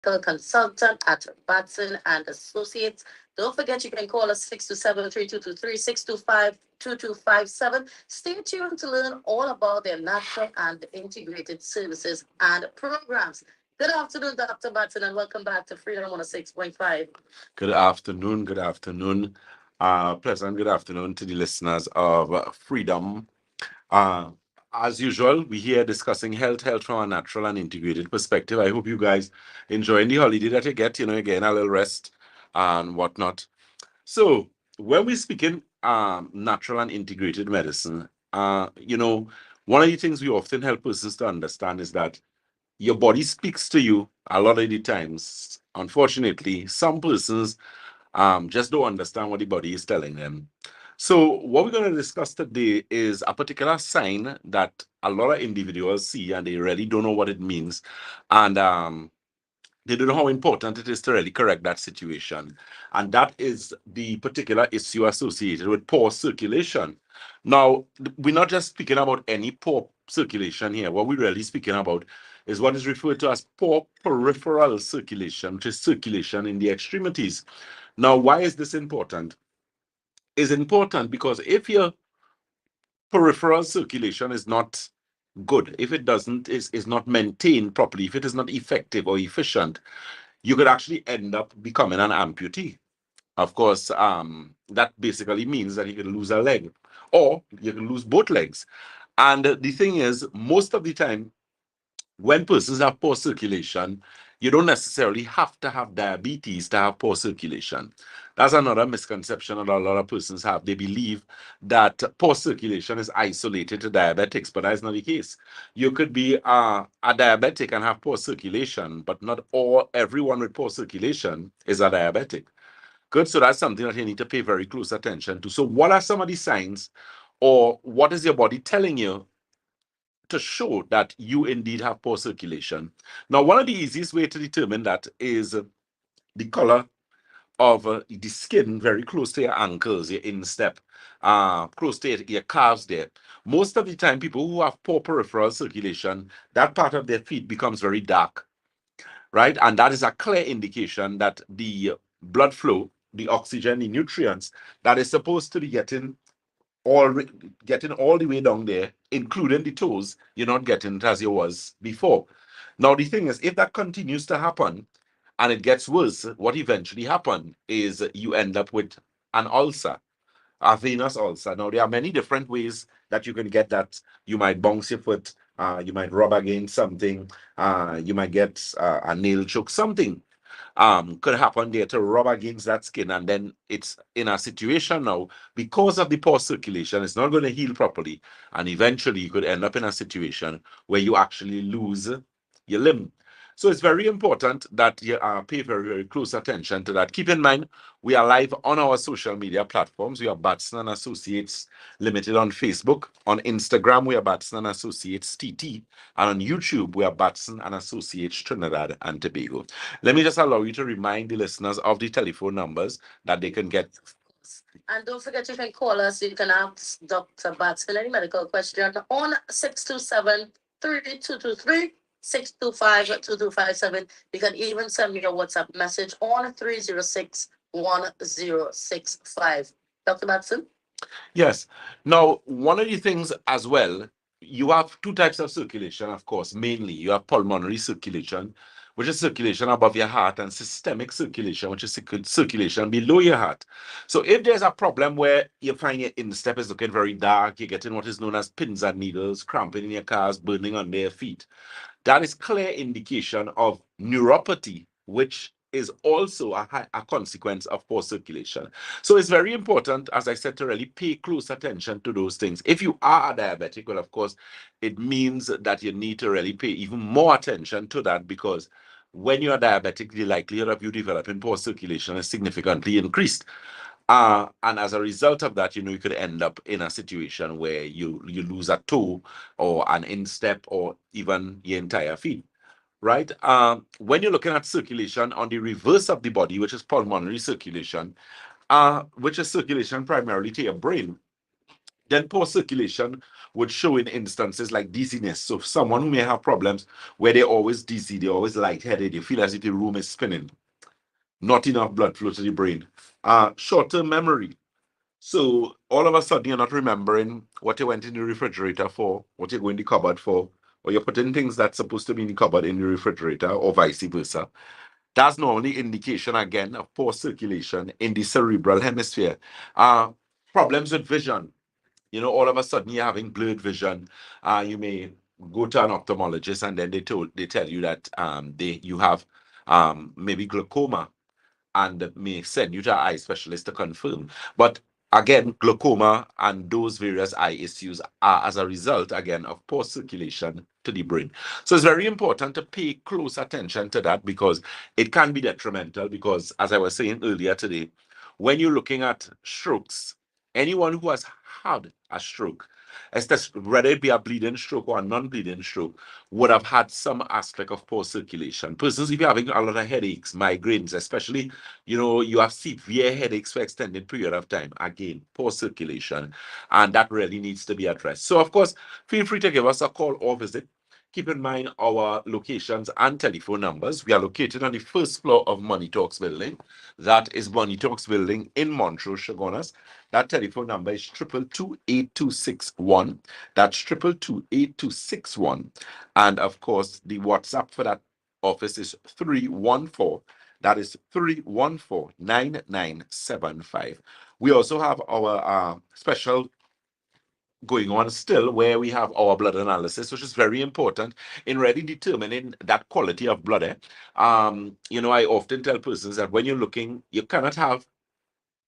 consultant at Batson and Associates. Don't forget you can call us 627-3223, 625-2257. Stay tuned to learn all about their natural and integrated services and programs. Good afternoon, Dr. Batson, and welcome back to Freedom 106.5. Good afternoon. Good afternoon. Pleasant good afternoon to the listeners of Freedom. Uh, as usual, we here discussing health from a natural and integrated perspective. I hope you guys enjoying the holiday that you get. You're getting a little rest and whatnot. So when we're speaking natural and integrated medicine, one of the things we often help persons to understand is that your body speaks to you a lot of the times. Unfortunately, some persons just don't understand what the body is telling them. So, what we're going to discuss today is a particular sign that a lot of individuals see and they really don't know what it means. And they don't know how important it is to really correct that situation. And that is the particular issue associated with poor circulation. Now, we're not just speaking about any poor circulation here. What we're really speaking about is what is referred to as poor peripheral circulation, which is circulation in the extremities. Now, why is this important? It's important because if your peripheral circulation is not good, if it doesn't is not maintained properly, if it is not effective or efficient, you could actually end up becoming an amputee. Of course, that basically means that you can lose a leg or you can lose both legs. And the thing is, most of the time, when persons have poor circulation, you don't necessarily have to have diabetes to have poor circulation. That's another misconception that a lot of persons have. They believe that poor circulation is isolated to diabetics, but that's not the case. You could be a diabetic and have poor circulation, but not everyone with poor circulation is a diabetic. Good. So that's something that you need to pay very close attention to. So, what are some of the signs, or what is your body telling you to show that you indeed have poor circulation? Now, one of the easiest way to determine that is the color of the skin very close to your ankles, your instep, close to your calves there. Most of the time, people who have poor peripheral circulation, that part of their feet becomes very dark, right? And that is a clear indication that the blood flow, the oxygen, the nutrients that is supposed to be all getting all the way down there, including the toes, you're not getting it as you was before. Now, the thing is, if that continues to happen and it gets worse, what eventually happens is you end up with an ulcer, a venous ulcer. Now, there are many different ways that you can get that. You might bounce your foot, you might rub against something, you might get a nail choke, something could happen there to rub against that skin, and then it's in a situation now because of the poor circulation, it's not going to heal properly, and eventually you could end up in a situation where you actually lose your limb. So it's very important that you pay very, very close attention to that. Keep in mind, we are live on our social media platforms. We are Batson and Associates Limited on Facebook. On Instagram, we are Batson and Associates TT. And on YouTube, we are Batson and Associates Trinidad and Tobago. Let me just allow you to remind the listeners of the telephone numbers that they can get. And don't forget, you can call us. You can ask Dr. Batson any medical question on 627-3223, 625-2257. You can even send me a WhatsApp message on 306-1065. Dr. Batson? Yes. Now, one of the things as well, you have two types of circulation, of course. Mainly, you have pulmonary circulation, which is circulation above your heart, and systemic circulation, which is circulation below your heart. So, if there's a problem where you find your instep is looking very dark, you're getting what is known as pins and needles, cramping in your calves, burning under your feet, that is clear indication of neuropathy, which is also a consequence of poor circulation. So it's very important, as I said, to really pay close attention to those things. If you are a diabetic, well, of course, it means that you need to really pay even more attention to that, because when you're diabetic, the likelihood of you developing poor circulation is significantly increased. And as a result of that, you could end up in a situation where you lose a toe or an instep or even your entire feet, right? When you're looking at circulation on the reverse of the body, which is pulmonary circulation, which is circulation primarily to your brain, Then poor circulation would show in instances like dizziness. So someone who may have problems where they're always dizzy, they're always lightheaded, you feel as if the room is spinning, not enough blood flow to the brain. Short-term memory. So all of a sudden you're not remembering what you went in the refrigerator for, what you're going to the cupboard for, or you're putting things that's supposed to be in the cupboard in the refrigerator, or vice versa. That's normally indication again of poor circulation in the cerebral hemisphere. Uh, Problems with vision. All of a sudden you're having blurred vision. You may go to an ophthalmologist and then they tell you that you have maybe glaucoma, and may send you to an eye specialist to confirm. But again, glaucoma and those various eye issues are as a result, again, of poor circulation to the brain. So it's very important to pay close attention to that because it can be detrimental. Because, as I was saying earlier today, when you're looking at strokes, anyone who has had a stroke, especially whether it be a bleeding stroke or a non-bleeding stroke, would have had some aspect of poor circulation. Persons, if you're having a lot of headaches, migraines, especially, you have severe headaches for extended period of time. Again, poor circulation, and that really needs to be addressed. So, of course, feel free to give us a call or visit. Keep in mind our locations and telephone numbers. We are located on the first floor of Money Talks building. That is Money Talks building in Montrose, Chaguanas. That telephone number is 222-8261. That's 222-8261. And of course, the WhatsApp for that office is 314. That is 314-9975. We also have our special going on still, where we have our blood analysis, which is very important in really determining that quality of blood. I often tell persons that when you're looking, you cannot have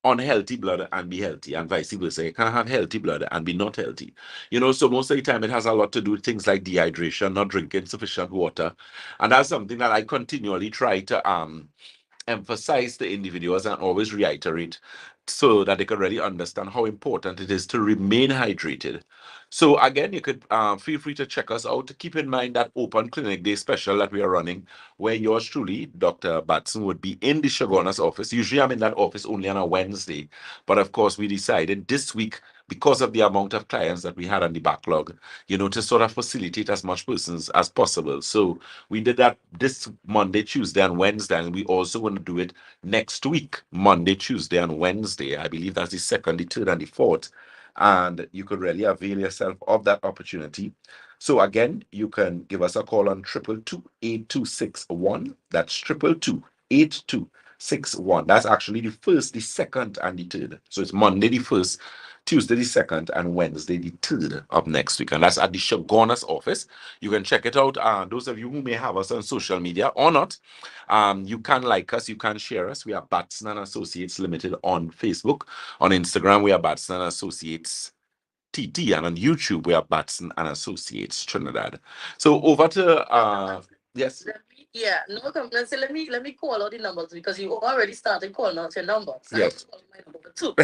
unhealthy blood and be healthy, and vice versa. You can't have healthy blood and be not healthy. So most of the time it has a lot to do with things like dehydration, not drinking sufficient water. And that's something that I continually try to emphasize to individuals and always reiterate so that they can really understand how important it is to remain hydrated. So again, you could feel free to check us out. Keep in mind that open clinic day special that we are running, where yours truly, Dr. Batson, would be in the Chaguanas office. Usually I'm in that office only on a Wednesday, but of course we decided this week, because of the amount of clients that we had on the backlog, to sort of facilitate as much persons as possible. So we did that this Monday, Tuesday, and Wednesday, and we also want to do it next week, Monday, Tuesday, and Wednesday. I believe that's the second, the third, and the fourth. And you could really avail yourself of that opportunity. So again, you can give us a call on 222-8261. That's 222-8261. That's actually the first, the second, and the third. So it's Monday the first, Tuesday the second, and Wednesday the third of next week. And that's at the Chaguanas office. You can check it out. Those of you who may have us on social media or not, you can like us, you can share us. We are Batson and Associates Limited on Facebook. On Instagram, we are Batson and Associates TT, and on YouTube, we are Batson and Associates Trinidad. So over to yes. Yeah, no complaints. Let me call all the numbers because you already started calling out your numbers. Yes. I my number too.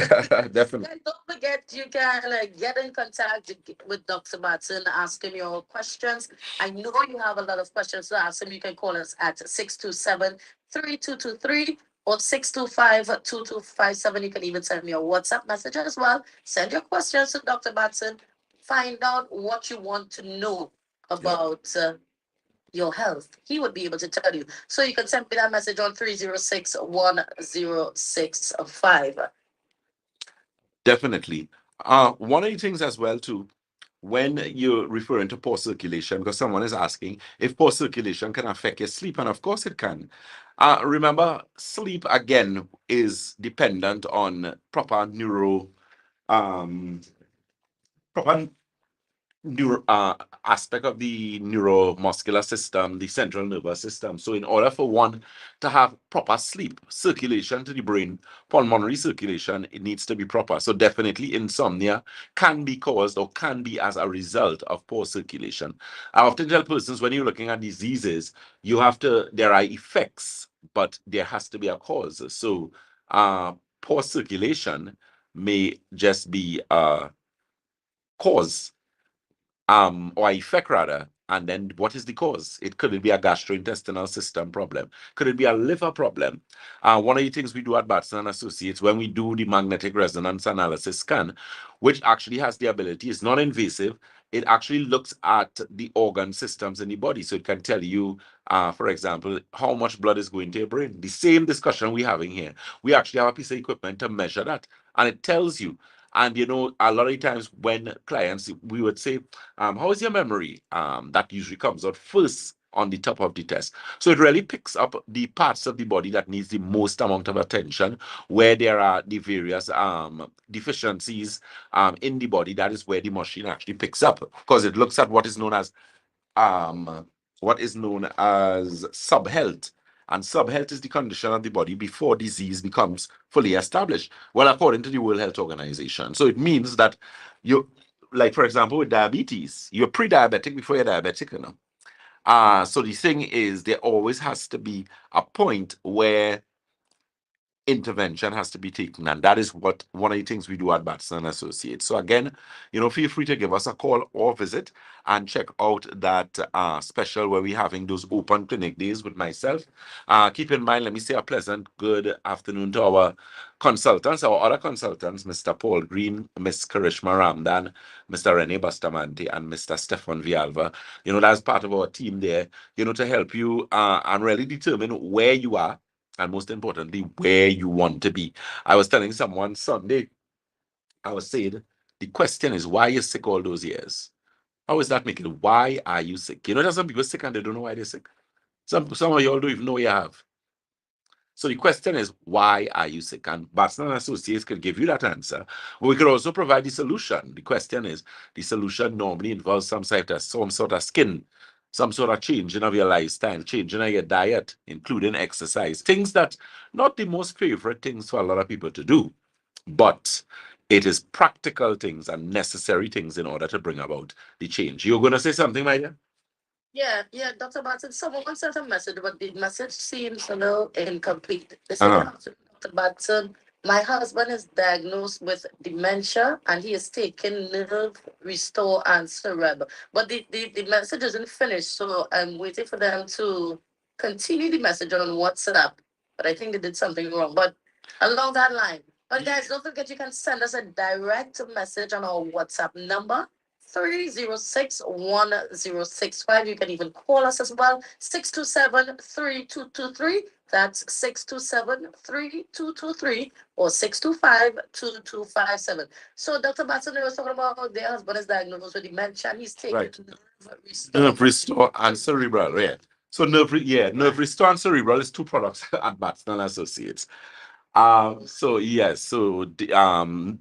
Definitely. And don't forget, you can get in contact with Dr. Batson, ask him your questions. I know you have a lot of questions to ask him. You can call us at 627-3223 or 625-2257. You can even send me a WhatsApp message as well. Send your questions to Dr. Batson. Find out what you want to know about your health. He would be able to tell you. So you can send me that message on 306-1065. Definitely. One of the things as well too, when you're referring to poor circulation, because someone is asking if poor circulation can affect your sleep, and of course it can. Remember, sleep again is dependent on um, proper aspect of the neuromuscular system, the central nervous system. So, in order for one to have proper sleep, circulation to the brain, pulmonary circulation, it needs to be proper. So, definitely, insomnia can be caused or can be as a result of poor circulation. I often tell persons when you're looking at diseases, there are effects, but there has to be a cause. So, poor circulation may just be a cause or effect rather And then what is the cause? Could it be a gastrointestinal system problem? Could it be a liver problem? One of the things we do at Batson and Associates when we do the magnetic resonance analysis scan, which actually has the ability, it's not invasive, it actually looks at the organ systems in the body. So it can tell you, for example, how much blood is going to your brain. The same discussion we're having here. We actually have a piece of equipment to measure that. And it tells you. And you know, a lot of times when clients, we would say, how is your memory? That usually comes out first on the top of the test. So it really picks up the parts of the body that needs the most amount of attention, where there are the various deficiencies in the body. That is where the machine actually picks up, because it looks at um, what is known as subhealth. And subhealth is the condition of the body before disease becomes fully established. Well, according to the World Health Organization. So it means that you, like for example, with diabetes, you're pre-diabetic before you're diabetic, you know. So the thing is, there always has to be a point where intervention has to be taken, and that is what one of the things we do at Batson Associates. So again, you know, feel free to give us a call or visit and check out that special where we're having those open clinic days with myself. Keep in mind, let me say a pleasant good afternoon to our consultants, our other consultants, Mr. Paul Green, Miss Karishma Ramdan, Mr. Rene Bustamante, and Mr. Stefan Vialva. You know, that's part of our team there, you know, to help you and really determine where you are, and most importantly, where you want to be. I was telling someone Sunday, I was saying, the question is, why you sick all those years? How is that making? Why are you sick? You know, there's some people sick and they don't know why they're sick. Some of y'all don't even know you have. So the question is, why are you sick? And Batson and Associates could give you that answer. But we could also provide the solution. The question is, the solution normally involves some sort of skin, some sort of changing of your lifestyle, changing of your diet, including exercise. Things that not the most favorite things for a lot of people to do, but it is practical things and necessary things in order to bring about the change. You're going to say something, my dear? Yeah, Dr. Batson, someone sent a message, but the message seems a little incomplete. They said, good afternoon, Dr. Batson. My husband is diagnosed with dementia and he is taking nerve restore and cerebral. But the message isn't finished, so I'm waiting for them to continue the message on WhatsApp. But I think they did something wrong. But along that line. But guys, don't forget you can send us a direct message on our WhatsApp number 3061065. You can even call us as well, 627-3223. That's 627-3223 or 625-2257. So Dr. Batson was talking about their husband is diagnosed with dementia. He's taking Right. nerve restore. Nerve restore and cerebral, yeah. So nerve restore and cerebral is two products at Batson Associates. So yes, so the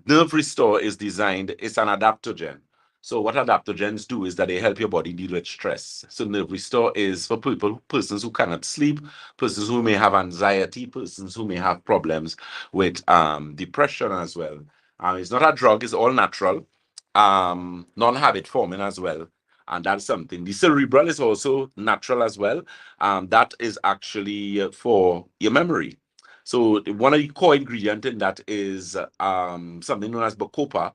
nerve restore is designed, it's an adaptogen. So what adaptogens do is that they help your body deal with stress. So nerve restore is for persons who cannot sleep, persons who may have anxiety, persons who may have problems with depression as well. It's not a drug, it's all natural, non-habit forming as well. And that's something. The cerebral is also natural as well. That is actually for your memory. So one of the core ingredients in that is something known as bacopa,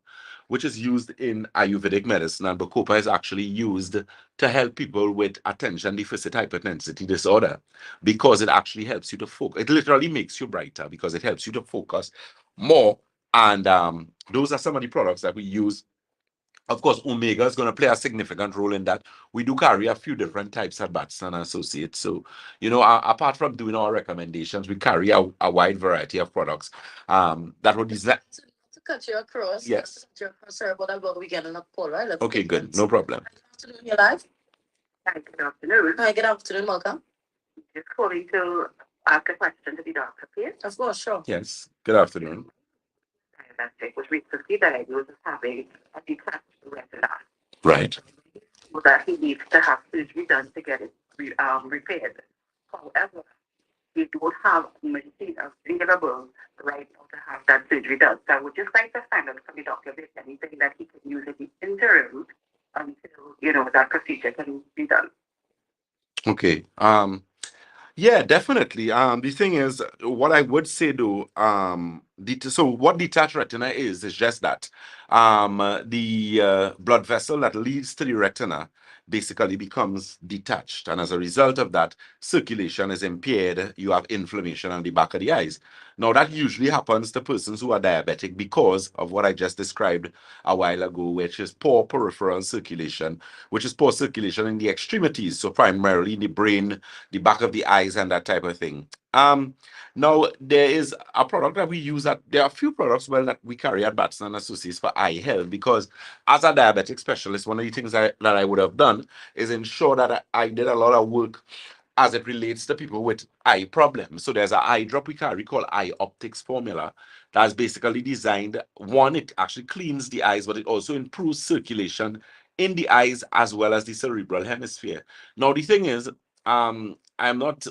which is used in Ayurvedic medicine. And bacopa is actually used to help people with attention deficit hyperintensity disorder because it actually helps you to focus. It literally makes you brighter because it helps you to focus more. And those are some of the products that we use. Of course, Omega is going to play a significant role in that. We do carry a few different types at Batson and Associates. So, you know, apart from doing our recommendations, we carry a wide variety of products that would design. To cut you across, Yes. to cut you across, sorry about that, but we get on a call, right? Let's Okay, take good. that. No problem. Good afternoon, you're live. Hi, good afternoon. Hi, good afternoon, welcome. Just calling to ask a question to the doctor, please. Of course, sure. Yes. Good afternoon. Diabetic was recently diagnosed as having a detached retina, Right. so that he needs to have surgery done to get it repaired. However, we don't have machine available right now to have that surgery done. So I would just like to find out from the doctor if there's anything that he can use in the interim until, you know, that procedure can be done. Okay. Yeah, definitely. The thing is, what I would say though, so what detached retina is just that the blood vessel that leads to the retina basically becomes detached. And as a result of that, circulation is impaired. You have inflammation on the back of the eyes. Now, that usually happens to persons who are diabetic because of what I just described a while ago, which is poor peripheral circulation, which is poor circulation in the extremities. So primarily in the brain, the back of the eyes, and that type of thing. Now, there is a product that we use there are a few products, well, that we carry at Batson and Associates for eye health, because as a diabetic specialist, one of the things that I would have done is ensure that I did a lot of work as it relates to people with eye problems. So there's an eye drop we carry called Eye Optics Formula that's basically designed, one, it actually cleans the eyes, but it also improves circulation in the eyes as well as the cerebral hemisphere. Now, the thing is, I'm not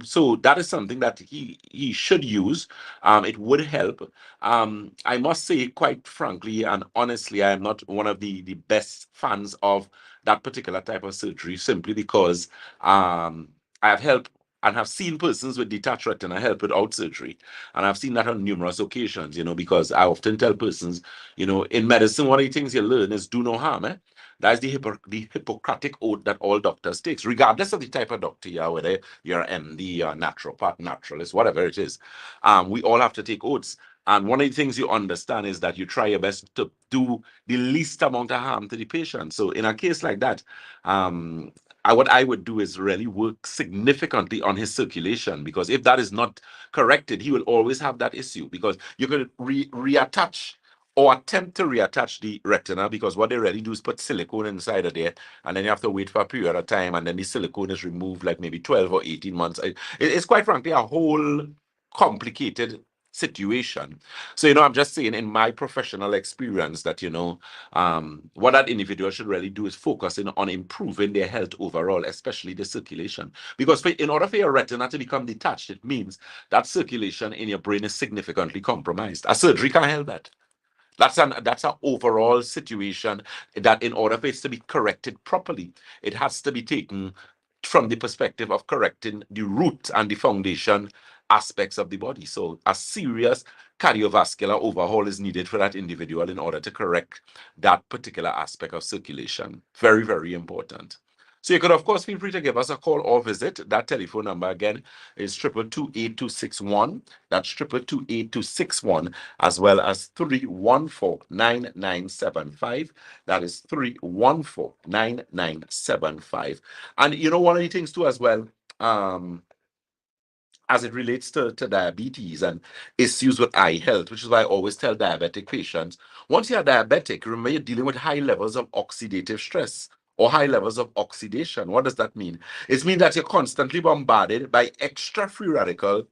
so that is something that he should use. It would help. I must say, quite frankly and honestly, I am not one of the best fans of that particular type of surgery, simply because I have helped and have seen persons with detached retina help without surgery. And I've seen that on numerous occasions, because I often tell persons, in medicine, one of the things you learn is do no harm. That's the Hippocratic oath that all doctors takes, regardless of the type of doctor you are, whether you're MD or naturopath, naturalist, whatever it is. We all have to take oaths. And one of the things you understand is that you try your best to do the least amount of harm to the patient. So in a case like that, what I would do is really work significantly on his circulation, because if that is not corrected, he will always have that issue, because you could reattach or attempt to reattach the retina, because what they really do is put silicone inside of there, and then you have to wait for a period of time, and then the silicone is removed like maybe 12 or 18 months. It's quite frankly a whole complicated situation. So, I'm just saying, in my professional experience, that, what that individual should really do is focus on improving their health overall, especially the circulation. Because in order for your retina to become detached, it means that circulation in your brain is significantly compromised. A surgery can't help that. That's an overall situation that, in order for it to be corrected properly, it has to be taken from the perspective of correcting the root and the foundation aspects of the body. So a serious cardiovascular overhaul is needed for that individual in order to correct that particular aspect of circulation. Very, very important. So you could, of course, feel free to give us a call or visit. That telephone number again is 222-8261. That's 222-8261, as well as 314-9975. That is 314-9975. And one of the things too as well, as it relates to diabetes and issues with eye health, which is why I always tell diabetic patients, once you're diabetic, remember you're dealing with high levels of oxidative stress or high levels of oxidation. What does that mean? It means that you're constantly bombarded by extra free radical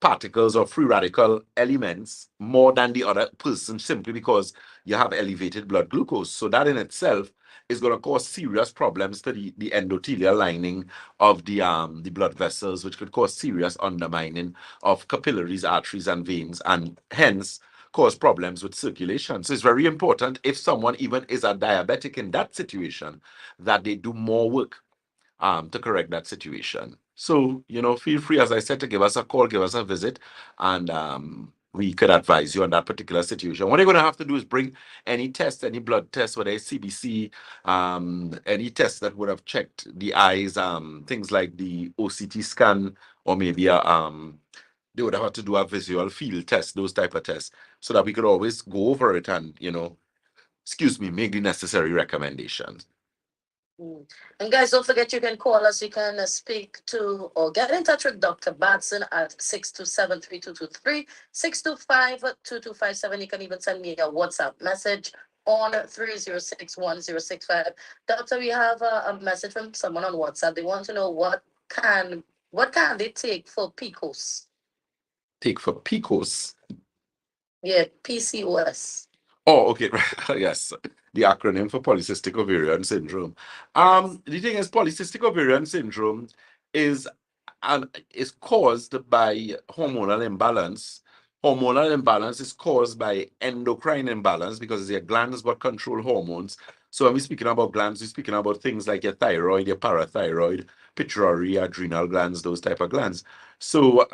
particles or free radical elements more than the other person, simply because you have elevated blood glucose. So that in itself is going to cause serious problems to the endothelial lining of the blood vessels, which could cause serious undermining of capillaries, arteries, and veins, and hence cause problems with circulation. So it's very important, if someone even is a diabetic in that situation, that they do more work to correct that situation. So, feel free, as I said, to give us a call, give us a visit, and we could advise you on that particular situation. What you're going to have to do is bring any test, any blood test, whether it's CBC, any test that would have checked the eyes, things like the OCT scan, or maybe they would have had to do a visual field test, those type of tests, so that we could always go over it and, make the necessary recommendations. And guys, don't forget, you can call us. You can speak to or get in touch with Dr. Batson at 627-3223, 625-2257. You can even send me a WhatsApp message on 3061065. Doctor, we have a message from someone on WhatsApp. They want to know what can they take for PCOS? Take for PCOS? Yeah, PCOS. Oh, okay. Yes. The acronym for polycystic ovarian syndrome. The thing is, polycystic ovarian syndrome is caused by hormonal imbalance. Hormonal imbalance is caused by endocrine imbalance, because your glands what control hormones. So when we're speaking about glands, we're speaking about things like your thyroid, your parathyroid, pituitary, adrenal glands, those type of glands. So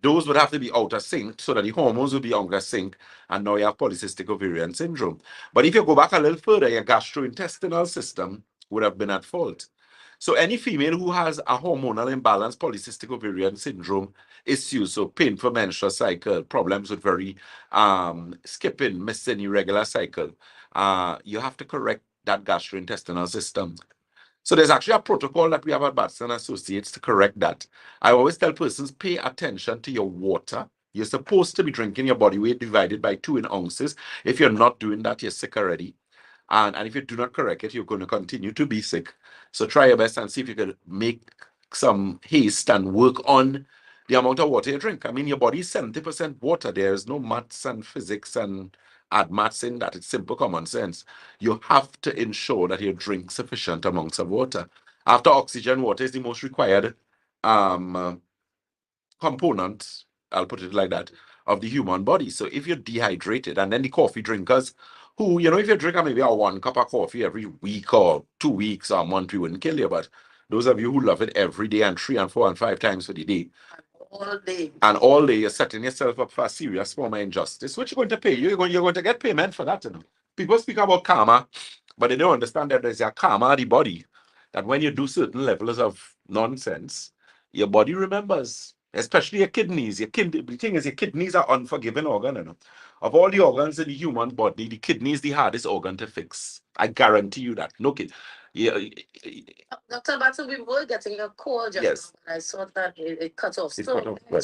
those would have to be out of sync, so that the hormones will be out of sync, and now you have polycystic ovarian syndrome. But if you go back a little further, your gastrointestinal system would have been at fault. So any female who has a hormonal imbalance, polycystic ovarian syndrome issues, so painful menstrual cycle, problems with very skipping, missing irregular cycle, you have to correct that gastrointestinal system. So there's actually a protocol that we have at Batson Associates to correct that. I always tell persons, pay attention to your water. You're supposed to be drinking your body weight divided by 2 in ounces. If you're not doing that, you're sick already. And if you do not correct it, you're going to continue to be sick. So try your best and see if you can make some haste and work on the amount of water you drink. I mean, your body is 70% water. There's no maths and physics and add maths in that. It's simple common sense. You have to ensure that you drink sufficient amounts of water. After oxygen, water is the most required component, I'll put it like that, of the human body. So if you're dehydrated, and then the coffee drinkers who, if you drink maybe a 1 cup of coffee every week or 2 weeks or a month, we wouldn't kill you. But those of you who love it every day and 3 and 4 and 5 times for the day, all day. and all day, you're setting yourself up for a serious form of injustice, which you're going to pay. You're going to get payment for that. People speak about karma, but they don't understand that there's a karma of the body. That when you do certain levels of nonsense, your body remembers, especially your kidneys. The thing is, your kidneys are unforgiving organ. Of all the organs in the human body, the kidney is the hardest organ to fix. I guarantee you that. No kid. Yeah. Dr. Batson, we were getting a call just Yes. now, and I saw that it cut off. It So cut off, right. call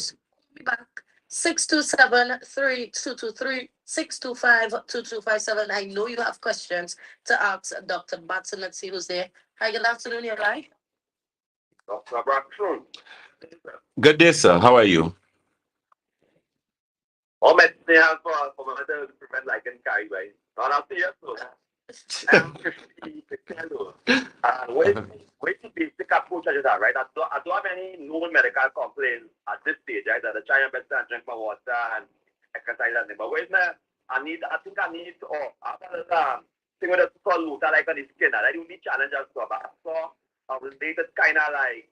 me back. 627-3223, 625-2257. I know you have questions to ask Dr. Batson. Let's see who's there. Hi, good afternoon. You're right. Dr.Batson. Good day, sir. How are you? All my have for my to prevent like in carry by. Not after yes, so I'm 56 years old. Wait to basic approach is that right? I don't have any known medical complaints at this stage, right? I try my best and drink my water and exercise and thing. But wait now, I think I need after the thing with the called Luta like on the skin, that would be challenge and stuff. So I was dated kinda like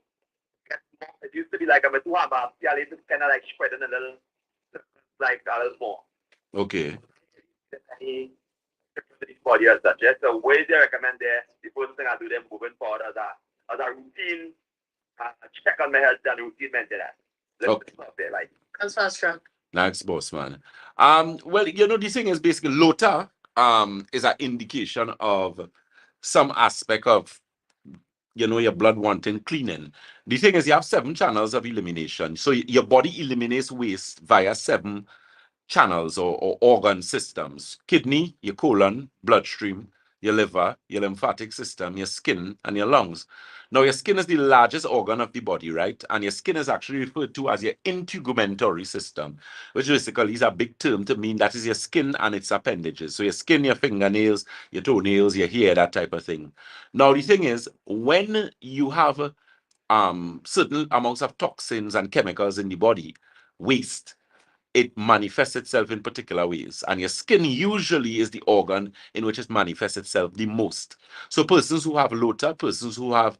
it used to be like I'm a 2 hour, yeah, it's kinda like spreading a little like a little more. Okay. Any body as such. Yes. So where they recommend there, the first thing I do them moving forward as a routine check on my health and routine maintenance. Okay. There, like That's fast track. Thanks, boss man. Well, the thing is basically LOTA is an indication of some aspect of your blood wanting cleaning. The thing is you have 7 channels of elimination. So your body eliminates waste via 7 channels or organ systems: kidney, your colon, bloodstream, your liver, your lymphatic system, your skin, and your lungs. Now, your skin is the largest organ of the body, right? And your skin is actually referred to as your integumentary system, which basically is a big term to mean that is your skin and its appendages. So your skin, your fingernails, your toenails, your hair, that type of thing. Now, the thing is, when you have certain amounts of toxins and chemicals in the body, waste, it manifests itself in particular ways. And your skin usually is the organ in which it manifests itself the most. So persons who have LOTA, persons who have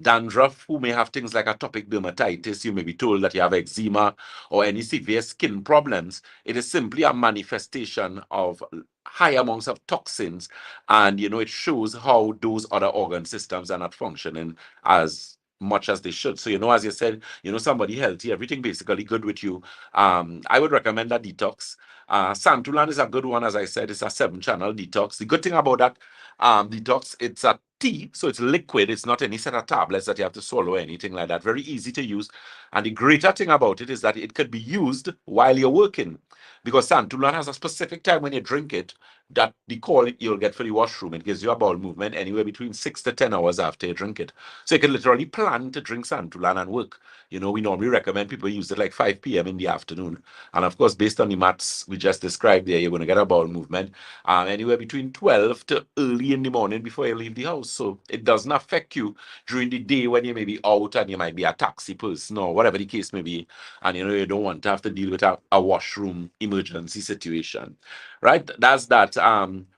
dandruff, who may have things like atopic dermatitis, you may be told that you have eczema or any severe skin problems. It is simply a manifestation of high amounts of toxins. And, it shows how those other organ systems are not functioning as much as they should. So, as you said, somebody healthy, everything basically good with you. I would recommend a detox. Santulan is a good one, as I said. It's a 7-channel detox. The good thing about that detox, it's a tea, so it's liquid. It's not any set of tablets that you have to swallow or anything like that. Very easy to use. And the greater thing about it is that it could be used while you're working, because Santulan has a specific time when you drink it that the call you'll get for the washroom. It gives you a bowel movement anywhere between 6 to 10 hours after you drink it. So you can literally plan to drink Santulan and work. We normally recommend people use it like 5 p.m. in the afternoon. And of course, based on the maths we just described there, you're going to get a bowel movement anywhere between 12 to early in the morning before you leave the house. So it doesn't affect you during the day when you may be out and you might be a taxi person or whatever the case may be. And you don't want to have to deal with a washroom emergency situation. Right? That's that.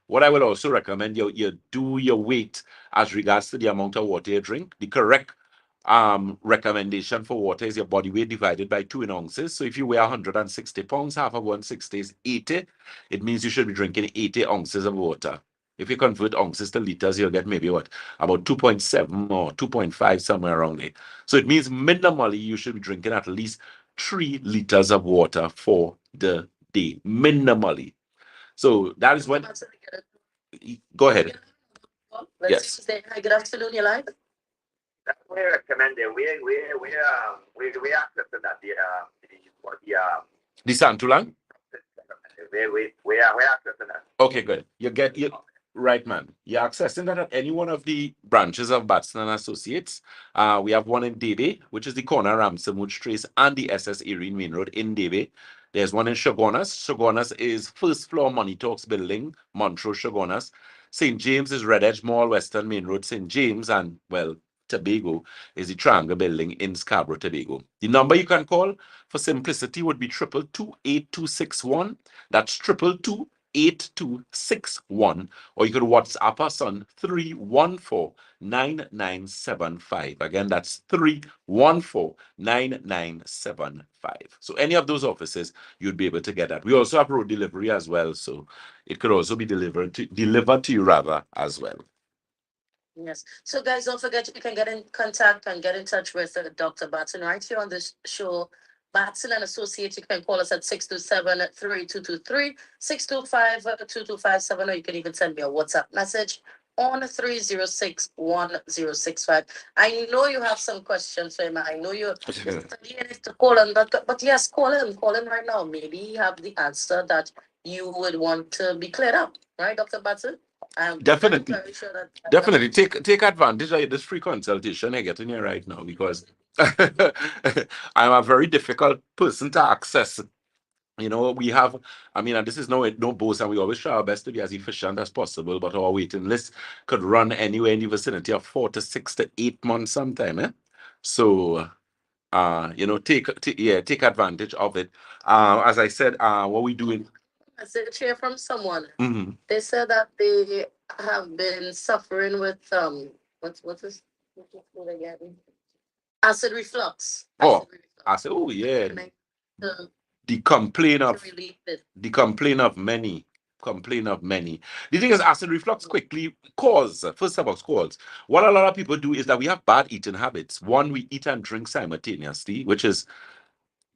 What I will also recommend, you do your weight as regards to the amount of water you drink. The correct recommendation for water is your body weight divided by 2 in ounces. So if you weigh 160 pounds, half of 160 is 80. It means you should be drinking 80 ounces of water. If you convert ounces to liters, you'll get maybe what? About 2.7 or 2.5, somewhere around there. So it means minimally you should be drinking at least 3 liters of water for the day. Minimally. So that is when. Go ahead. Let's Yes. use the hi, good afternoon, you're live. That's what I recommend it. We accessing that The Santulang? we accessing that. Okay, good. You get you right, man. You're accessing that at any one of the branches of Batson and Associates. We have one in Debe, which is the corner Ramsamut Trace and the SS Erin Main Road in Debe. There's one in Shogunas. Shogunas is first floor Money Talks building, Montrose Shogunas. St. James is Red Edge Mall, Western Main Road, St. James, and well, Tobago is the Triangle building in Scarborough, Tobago. The number you can call for simplicity would be 222-8261. That's 222-8261. Or you could WhatsApp us on 314-9975. Again, that's 314-9975. So any of those offices, you'd be able to get that. We also have road delivery as well, so it could also be delivered to you rather as well. Yes. So, guys, don't forget you can get in contact and get in touch with Dr. Batson right here on this show. Batson and Associates, you can call us at 627-3223, 625-2257, or you can even send me a WhatsApp message on 306-1065. I know you have some questions, Emma. I know you're studying it to call him, but yes, call him right now. Maybe he have the answer that you would want to be cleared up, right, Dr. Batson? Definitely. Very sure that Definitely take advantage of this free consultation I get in here right now, because I'm a very difficult person to access. You know, we have, I mean, and this is no boast, and we always try our best to be as efficient as possible, but our waiting list could run anywhere in the vicinity of 4 to 6 to 8 months sometime. So you know, take advantage of it. As I said, what we doing. I said chair from someone. Mm-hmm. They said that they have been suffering with what's this again? Acid reflux. Oh, I said, oh yeah. The complaint of many. The thing is, acid reflux quickly first of all, cause. What a lot of people do is that we have bad eating habits. One, we eat and drink simultaneously, which is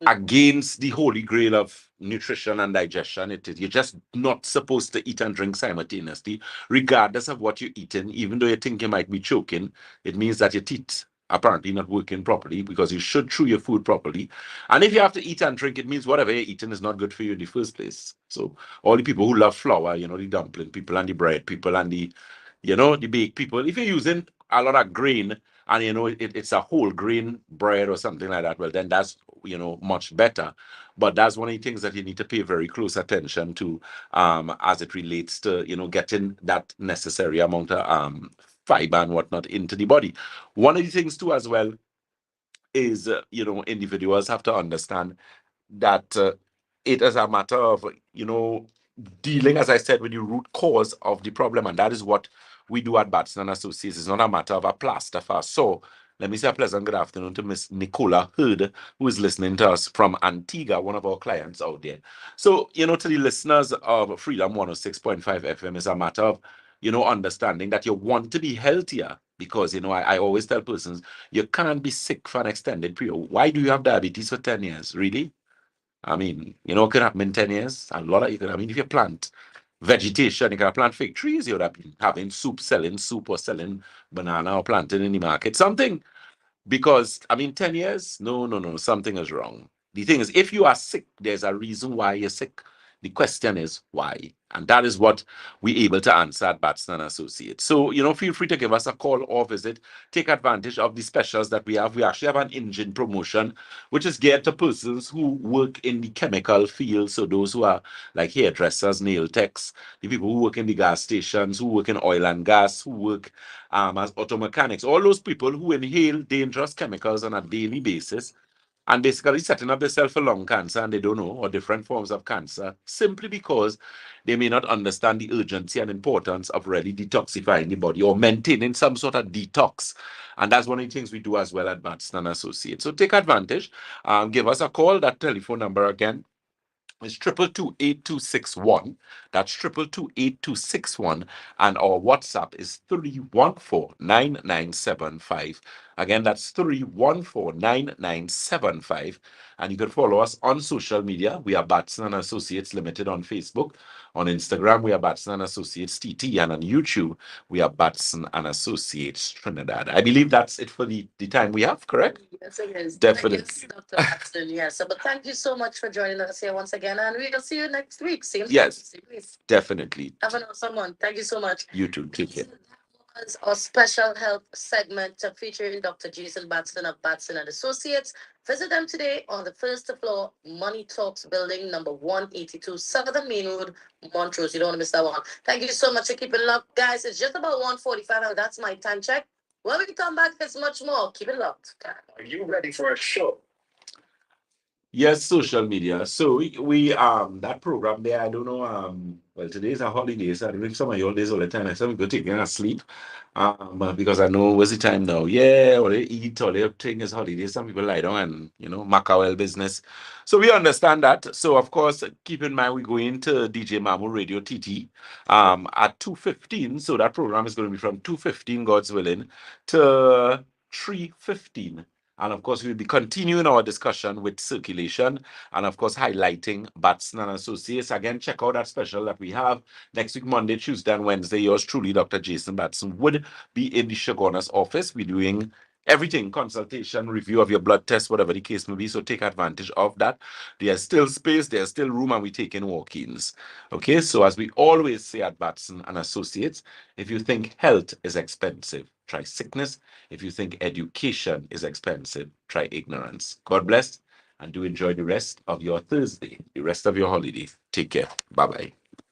against the holy grail of nutrition and digestion. You're just not supposed to eat and drink simultaneously, regardless of what you're eating. Even though you think you might be choking, it means that your teeth apparently not working properly, because you should chew your food properly. And if you have to eat and drink, it means whatever you're eating is not good for you in the first place. So all the people who love flour, you know, the dumpling people and the bread people and the, you know, the baked people, if you're using a lot of grain and, you know, it's a whole grain bread or something like that, well, then that's, you know, much better. But that's one of the things that you need to pay very close attention to, as it relates to, you know, getting that necessary amount of fiber and whatnot into the body. One of the things too as well is, you know, individuals have to understand that it is a matter of, you know, dealing, as I said, with the root cause of the problem. And that is what we do at Batson and Associates. It's not a matter of a plaster for us. So let me say a pleasant good afternoon to Miss Nicola Hurd, who is listening to us from Antigua, one of our clients out there. So, you know, to the listeners of Freedom 106.5 FM, is a matter of, you know, understanding that you want to be healthier. Because, you know, I always tell persons, you can't be sick for an extended period. Why do you have diabetes for 10 years? Really? I mean, you know, it could happen in 10 years. A lot of you could, I mean, if you plant vegetation, you can plant fig trees, you would have been having selling soup or selling banana or planting in the market. Something, because, I mean, 10 years? No, something is wrong. The thing is, if you are sick, there's a reason why you're sick. The question is why? And that is what we're able to answer at Batson and Associates. So, you know, feel free to give us a call or visit. Take advantage of the specials that we have. We actually have an engine promotion, which is geared to persons who work in the chemical field. So those who are like hairdressers, nail techs, the people who work in the gas stations, who work in oil and gas, who work as auto mechanics, all those people who inhale dangerous chemicals on a daily basis, and basically setting up themselves for lung cancer, and they don't know, or different forms of cancer, simply because they may not understand the urgency and importance of really detoxifying the body or maintaining some sort of detox. And that's one of the things we do as well at Batson and Associates. So take advantage. Give us a call. That telephone number again It's 2228261. That's 2228261. And our WhatsApp is 3149975. Again, that's 3149975. And you can follow us on social media. We are Batson and Associates Limited on Facebook. On Instagram, we are Batson and Associates TT. And on YouTube, we are Batson and Associates Trinidad. I believe that's it for the time we have, correct? Yes, it is. Definitely. Yes, Dr. Batson, yes. So, but thank you so much for joining us here once again. And we'll see you next week. Same time, Yes. same place. Definitely. Have an awesome one. Thank you so much. You too. Take care. That was our special health segment featuring Dr. Jason Batson of Batson and Associates. Visit them today on the first floor, Money Talks building, number 182, Southern Main Road, Montrose. You don't want to miss that one. Thank you so much for keeping it locked, guys. It's just about 1:45 now. That's my time check. When we come back, there's much more. Keep it locked. Are you ready for a show? Yes, social media. So we that program there, I don't know, well today's a holiday, so I don't know if some of your days all the time. I said go taking a sleep. Because I know what's the time now. Yeah, or they eat or they take is holiday. Some people lie down and Macawel business. So we understand that. So of course, keep in mind we go into DJ Mamu Radio TT at 2:15. So that program is going to be from 2:15, God's willing, to 3:15. And of course, we'll be continuing our discussion with circulation and of course highlighting Batson and Associates. Again, check out that special that we have next week, Monday, Tuesday, and Wednesday. Yours truly, Dr. Jason Batson, would be in the Shagona's office. We're doing everything, consultation, review of your blood test, whatever the case may be. So take advantage of that. There's still space, there's still room, and we take in walk-ins. Okay, so as we always say at Batson and Associates, if you think health is expensive, try sickness. If you think education is expensive, try ignorance. God bless and do enjoy the rest of your Thursday, the rest of your holiday. Take care. Bye-bye.